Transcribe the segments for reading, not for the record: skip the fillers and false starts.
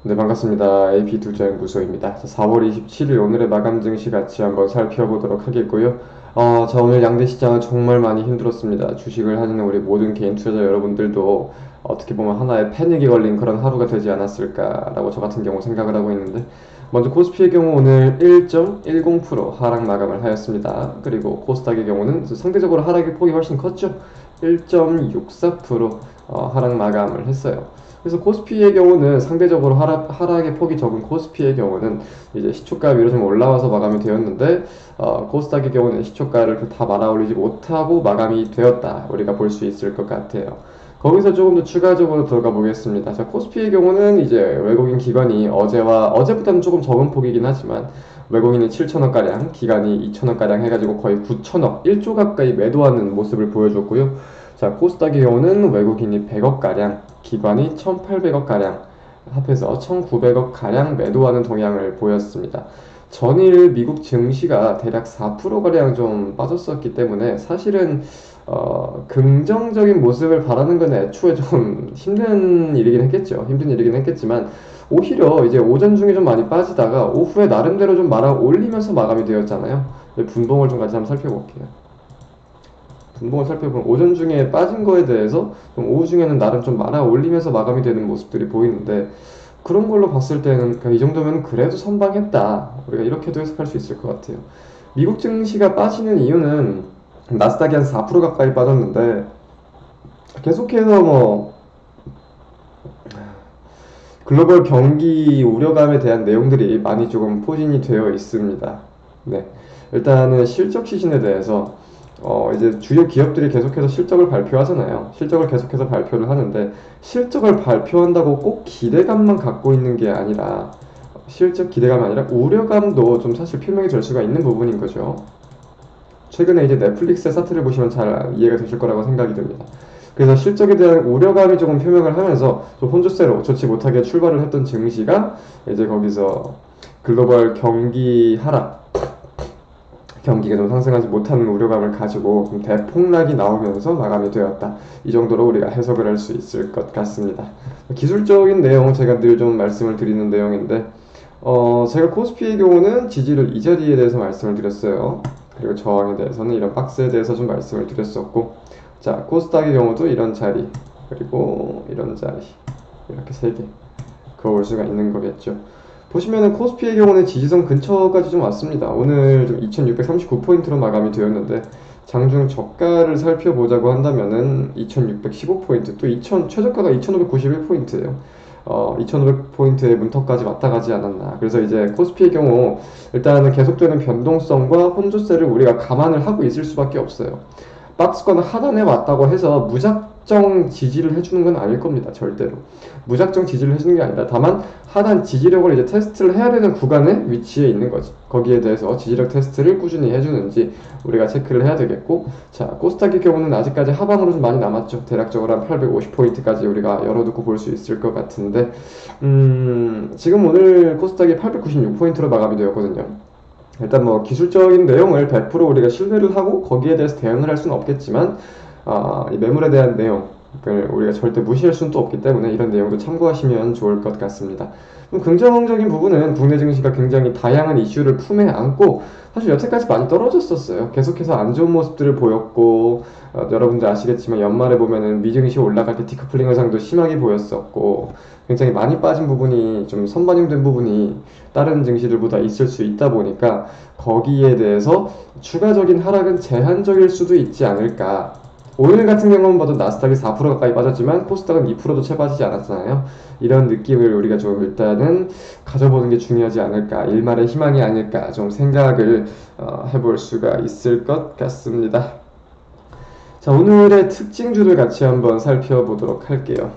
네, 반갑습니다. AP투자연구소입니다. 4월 27일 오늘의 마감 증시 같이 한번 살펴보도록 하겠고요. 자, 오늘 양대 시장은 정말 많이 힘들었습니다. 주식을 하는 우리 모든 개인 투자자 여러분들도 어떻게 보면 하나의 패닉이 걸린 그런 하루가 되지 않았을까라고 저 같은 경우 생각을 하고 있는데, 먼저 코스피의 경우 오늘 1.10% 하락 마감을 하였습니다. 그리고 코스닥의 경우는 상대적으로 하락의 폭이 훨씬 컸죠. 1.64% 하락 마감을 했어요. 그래서 코스피의 경우는 상대적으로 하락의 폭이 적은 코스피의 경우는 이제 시초가 위로 좀 올라와서 마감이 되었는데, 코스닥의 경우는 시초가를 다 말아올리지 못하고 마감이 되었다, 우리가 볼 수 있을 것 같아요. 거기서 조금 더 추가적으로 들어가 보겠습니다. 자, 코스피의 경우는 이제 외국인 기관이 어제보다는 조금 적은 폭이긴 하지만 외국인이 7천억가량, 기관이 2천억가량 해가지고 거의 9천억, 1조 가까이 매도하는 모습을 보여줬고요. 자, 코스닥의 경우는 외국인이 100억가량, 기관이 1,800억가량, 합해서 1,900억가량 매도하는 동향을 보였습니다. 전일 미국 증시가 대략 4%가량 좀 빠졌었기 때문에 사실은 긍정적인 모습을 바라는 건 애초에 좀 힘든 일이긴 했겠죠. 힘든 일이긴 했겠지만 오히려 이제 오전 중에 좀 많이 빠지다가 오후에 나름대로 좀 말아 올리면서 마감이 되었잖아요. 분봉을 좀 같이 한번 살펴볼게요. 분봉을 살펴보면 오전 중에 빠진 거에 대해서 좀 오후 중에는 나름 좀 말아 올리면서 마감이 되는 모습들이 보이는데, 그런 걸로 봤을 때는 이 정도면 그래도 선방했다, 우리가 이렇게도 해석할 수 있을 것 같아요. 미국 증시가 빠지는 이유는 나스닥이 한 4% 가까이 빠졌는데 계속해서 글로벌 경기 우려감에 대한 내용들이 많이 조금 포진이 되어 있습니다. 네. 일단은 실적 시즌에 대해서 이제 주요 기업들이 계속해서 실적을 발표하잖아요. 실적을 계속해서 발표를 하는데, 실적을 발표한다고 꼭 기대감만 갖고 있는 게 아니라, 실적 기대감이 아니라 우려감도 좀 사실 표명이 될 수가 있는 부분인 거죠. 최근에 이제 넷플릭스의 사태를 보시면 잘 이해가 되실 거라고 생각이 듭니다. 그래서 실적에 대한 우려감이 조금 표명을 하면서 좀 혼조세로 좋지 못하게 출발을 했던 증시가 이제 거기서 글로벌 경기 하락, 경기가 좀 상승하지 못하는 우려감을 가지고 좀 대폭락이 나오면서 마감이 되었다, 이 정도로 우리가 해석을 할 수 있을 것 같습니다. 기술적인 내용 제가 늘 좀 말씀을 드리는 내용인데, 제가 코스피의 경우는 지지를 이 자리에 대해서 말씀을 드렸어요. 그리고 저항에 대해서는 이런 박스에 대해서 좀 말씀을 드렸었고, 자, 코스닥의 경우도 이런 자리, 그리고 이런 자리, 이렇게 세 개 그어볼 수가 있는 거겠죠. 보시면은 코스피의 경우는 지지선 근처까지 좀 왔습니다. 오늘 좀 2639포인트로 마감이 되었는데, 장중 저가를 살펴보자고 한다면은 2615포인트, 또 최저가가 2591포인트예요. 2500포인트의 문턱까지 왔다 가지 않았나. 그래서 이제 코스피의 경우 일단은 계속되는 변동성과 혼조세를 우리가 감안을 하고 있을 수밖에 없어요. 박스권 하단에 왔다고 해서 무작정 지지를 해주는 건 아닐 겁니다. 절대로. 무작정 지지를 해주는 게 아니라 다만 하단 지지력을 이제 테스트를 해야 되는 구간에 위치해 있는 거지. 거기에 대해서 지지력 테스트를 꾸준히 해주는지 우리가 체크를 해야 되겠고, 자, 코스닥의 경우는 아직까지 하방으로 좀 많이 남았죠. 대략적으로 한 850포인트까지 우리가 열어두고 볼 수 있을 것 같은데, 지금 오늘 코스닥이 896포인트로 마감이 되었거든요. 일단 기술적인 내용을 100% 우리가 신뢰를 하고 거기에 대해서 대응을 할 수는 없겠지만, 이 매물에 대한 내용을 우리가 절대 무시할 수는 또 없기 때문에 이런 내용도 참고하시면 좋을 것 같습니다. 긍정적인 부분은 국내 증시가 굉장히 다양한 이슈를 품에 안고 사실 여태까지 많이 떨어졌었어요. 계속해서 안 좋은 모습들을 보였고, 여러분들 아시겠지만 연말에 보면은 미증시 올라갈 때 디커플링 현상도 심하게 보였었고, 굉장히 많이 빠진 부분이 좀 선반영된 부분이 다른 증시들보다 있을 수 있다 보니까 거기에 대해서 추가적인 하락은 제한적일 수도 있지 않을까. 오늘 같은 경우는 봐도 나스닥이 4% 가까이 빠졌지만 코스닥은 2%도 채 빠지지 않았잖아요. 이런 느낌을 우리가 좀 일단은 가져보는 게 중요하지 않을까, 일말의 희망이 아닐까 좀 생각을 해볼 수가 있을 것 같습니다. 자, 오늘의 특징주들 같이 한번 살펴보도록 할게요.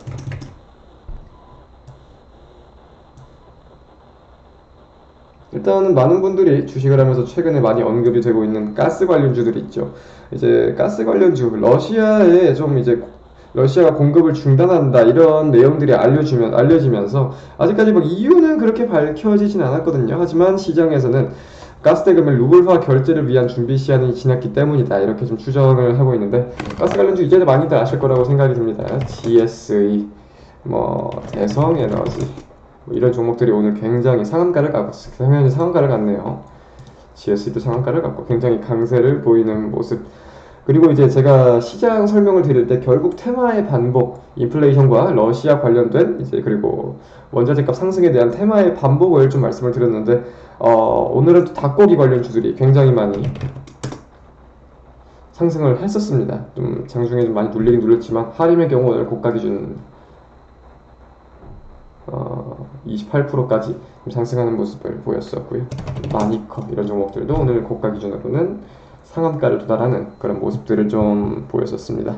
일단은 많은 분들이 주식을 하면서 최근에 많이 언급이 되고 있는 가스 관련주들이 있죠. 이제 가스 관련주, 러시아에 좀 이제 러시아가 공급을 중단한다, 이런 내용들이 알려지면서 아직까지 이유는 그렇게 밝혀지진 않았거든요. 하지만 시장에서는 가스 대금의 루블화 결제를 위한 준비 시한이 지났기 때문이다, 이렇게 좀 추정을 하고 있는데, 가스 관련주 이제 많이들 아실 거라고 생각이 듭니다. GSE, 대성에너지, 뭐 이런 종목들이 오늘 굉장히 상한가를 당연히 상한가를 갔네요. GS도 상한가를 갔고 굉장히 강세를 보이는 모습. 그리고 이제 제가 시장 설명을 드릴 때 결국 테마의 반복, 인플레이션과 러시아 관련된 이제 그리고 원자재값 상승에 대한 테마의 반복을 좀 말씀을 드렸는데 오늘은 또 닭고기 관련 주들이 굉장히 많이 상승을 했었습니다. 좀 장중에 좀 많이 눌리긴 눌렸지만 하림의 경우 오늘 고가 기준 28%까지 상승하는 모습을 보였었고요. 마니컵 이런 종목들도 오늘 고가 기준으로는 상한가를 도달하는 그런 모습들을 좀 보였었습니다.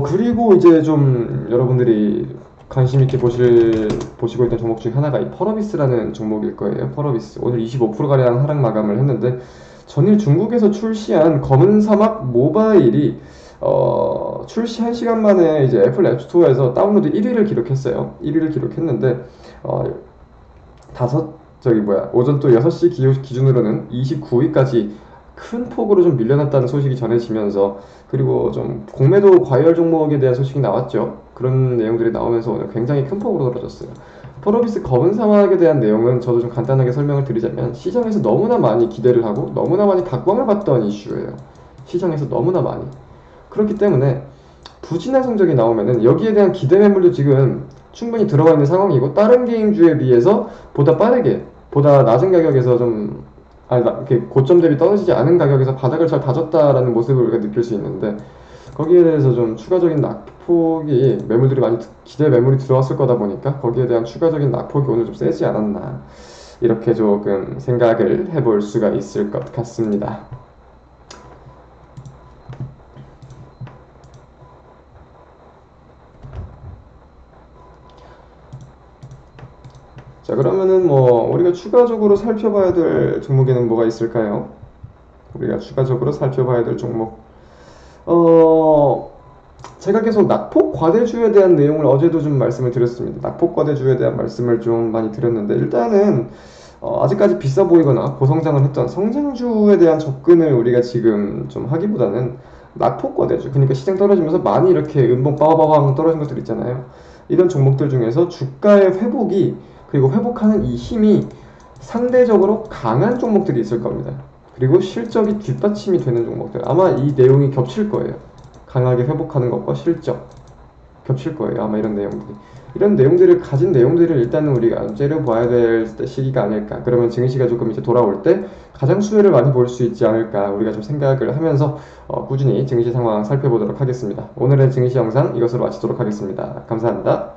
그리고 이제 좀 여러분들이 관심 있게 보시고 있던 종목 중에 하나가 이 펄어비스라는 종목일 거예요. 펄어비스 오늘 25%가량 하락 마감을 했는데 전일 중국에서 출시한 검은 사막 모바일이 출시 1시간 만에 이제 애플 앱스토어에서 다운로드 1위를 기록했어요. 1위를 기록했는데 오전 또 6시 기준으로는 29위까지 큰 폭으로 좀 밀려났다는 소식이 전해지면서 그리고 좀 공매도 과열 종목에 대한 소식이 나왔죠. 그런 내용들이 나오면서 오늘 굉장히 큰 폭으로 떨어졌어요. 펄어비스 검은 사막에 대한 내용은 저도 좀 간단하게 설명을 드리자면 시장에서 너무나 많이 기대를 하고 너무나 많이 각광을 받던 이슈예요. 시장에서 너무나 많이. 그렇기 때문에 부진한 성적이 나오면은 여기에 대한 기대 매물도 지금 충분히 들어가 있는 상황이고 다른 게임주에 비해서 보다 빠르게 보다 낮은 가격에서 이렇게 고점 대비 떨어지지 않은 가격에서 바닥을 잘 다졌다라는 모습을 우리가 느낄 수 있는데 거기에 대해서 좀 추가적인 낙폭이 기대 매물이 들어왔을 거다 보니까 거기에 대한 추가적인 낙폭이 오늘 좀 세지 않았나 이렇게 조금 생각을 해볼 수가 있을 것 같습니다. 자, 그러면은 우리가 추가적으로 살펴봐야 될 종목에는 뭐가 있을까요? 우리가 추가적으로 살펴봐야 될 종목. 제가 계속 낙폭 과대주에 대한 내용을 어제도 좀 말씀을 드렸습니다. 낙폭 과대주에 대한 말씀을 좀 많이 드렸는데 일단은 아직까지 비싸 보이거나 고성장을 했던 성장주에 대한 접근을 우리가 지금 좀 하기보다는 낙폭 과대주, 그러니까 시장 떨어지면서 많이 이렇게 음봉 빠바바방 떨어진 것들 있잖아요. 이런 종목들 중에서 주가의 회복이 그리고 회복하는 이 힘이 상대적으로 강한 종목들이 있을 겁니다. 그리고 실적이 뒷받침이 되는 종목들, 아마 이 내용이 겹칠 거예요. 강하게 회복하는 것과 실적 겹칠 거예요. 아마 이런 내용들을 가진 내용들을 일단은 우리가 째려봐야 될 시기가 아닐까. 그러면 증시가 조금 이제 돌아올 때 가장 수혜를 많이 볼 수 있지 않을까 우리가 좀 생각을 하면서 꾸준히 증시 상황 살펴보도록 하겠습니다. 오늘의 증시 영상 이것으로 마치도록 하겠습니다. 감사합니다.